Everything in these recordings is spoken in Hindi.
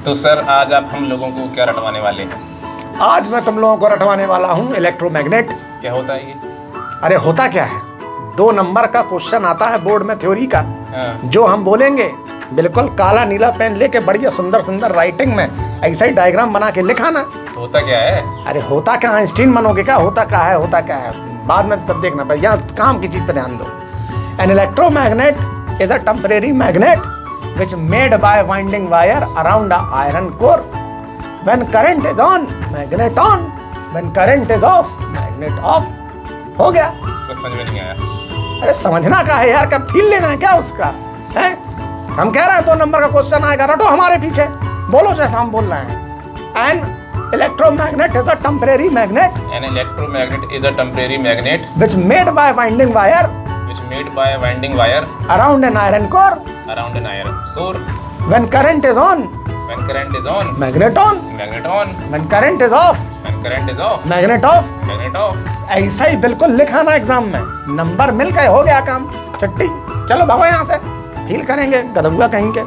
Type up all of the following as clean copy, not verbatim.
तो सर आज आप हम लोगों को क्या रटवाने वाले हैं? आज मैं तुम लोगों को रटवाने वाला हूँ इलेक्ट्रोमैग्नेट। क्या होता है ये? अरे होता क्या है, 2 नंबर का क्वेश्चन आता है बोर्ड में थ्योरी का। हाँ। जो हम बोलेंगे बिल्कुल काला नीला पेन लेके बढ़िया सुंदर सुंदर राइटिंग में ऐसा ही डायग्राम बना के लिखाना। होता क्या है? अरे होता क्या, आइंस्टीन बनोगे क्या? होता क्या है, होता क्या है बाद में सब देखना पड़ेगा, यहाँ काम की चीज पे ध्यान दो। An electromagnet is a temporary magnet which made by winding wire around a iron core. When current is on, magnet on. When current is off, magnet off. हो गया? कुछ समझ में नहीं आया। अरे समझना का है यार, क्या फील लेना है क्या उसका है? हम कह रहे हैं 2 नंबर का क्वेश्चन आएगा, रटो हमारे पीछे, बोलो जैसा हम बोल रहे हैं। An electromagnet is a temporary magnet An electromagnet is a temporary magnet which made by winding wire which made by a winding wire around an iron core. around an iron core. When current is on, When current is on, magnet on. magnet on. When current is off, When current is off, magnet off. magnet off. ऐसा ही बिल्कुल लिखाना एग्जाम में, नंबर मिल गए, हो गया काम, छुट्टी, चलो भागो यहाँ से, फील करेंगे गधुआ कहीं के।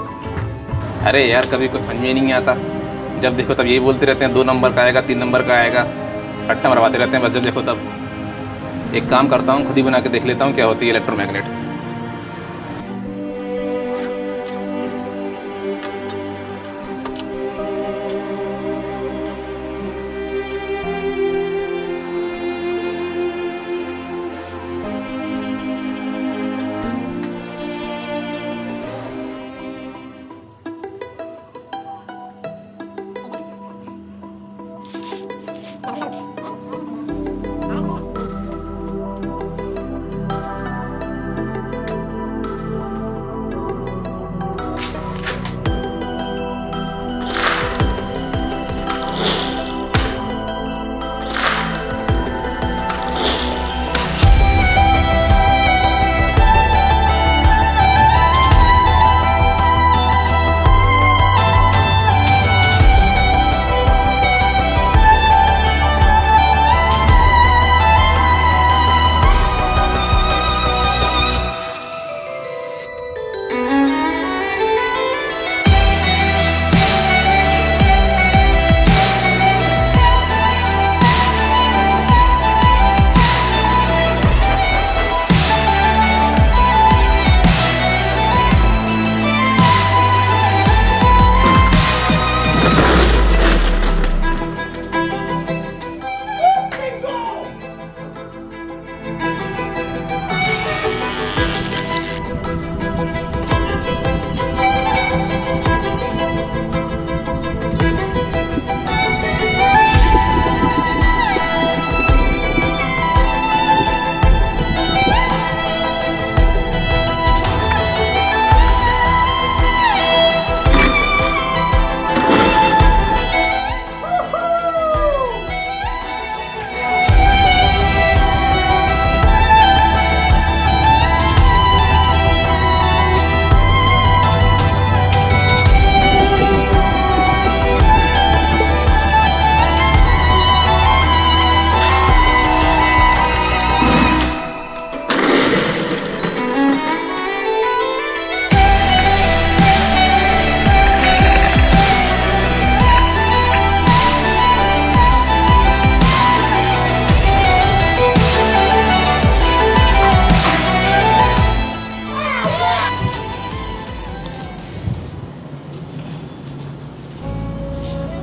अरे यार कभी कुछ समझ में नहीं आता, जब देखो तब यही बोलते रहते हैं 2 नंबर का आएगा 3 नंबर का आएगा, रट्टा मरवाते रहते हैं बस जब देखो तब। एक काम करता हूँ, खुद ही बना के देख लेता हूँ क्या होती है इलेक्ट्रोमैग्नेट।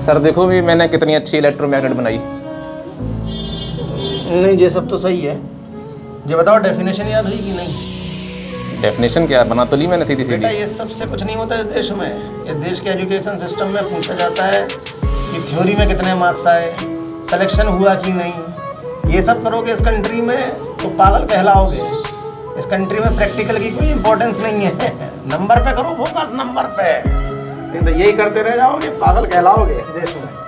सर देखो भी मैंने कितनी अच्छी इलेक्ट्रोमैग्नेट बनाई। नहीं ये सब तो सही है, ये बताओ डेफिनेशन याद हुई कि नहीं? डेफिनेशन क्या बना तो ली मैंने सीधी बेटा सीधी। ये सबसे कुछ नहीं होता इस देश में। इस देश के एजुकेशन सिस्टम में पूछा जाता है कि थ्योरी में कितने मार्क्स आए, सिलेक्शन हुआ कि नहीं। ये सब करोगे इस कंट्री में तो पागल कहलाओगे। इस कंट्री में प्रैक्टिकल की कोई इंपॉर्टेंस नहीं है। नंबर पे करो फोकस, नंबर पे, नहीं तो यही करते रह जाओगे, पागल कहलाओगे इस देश में।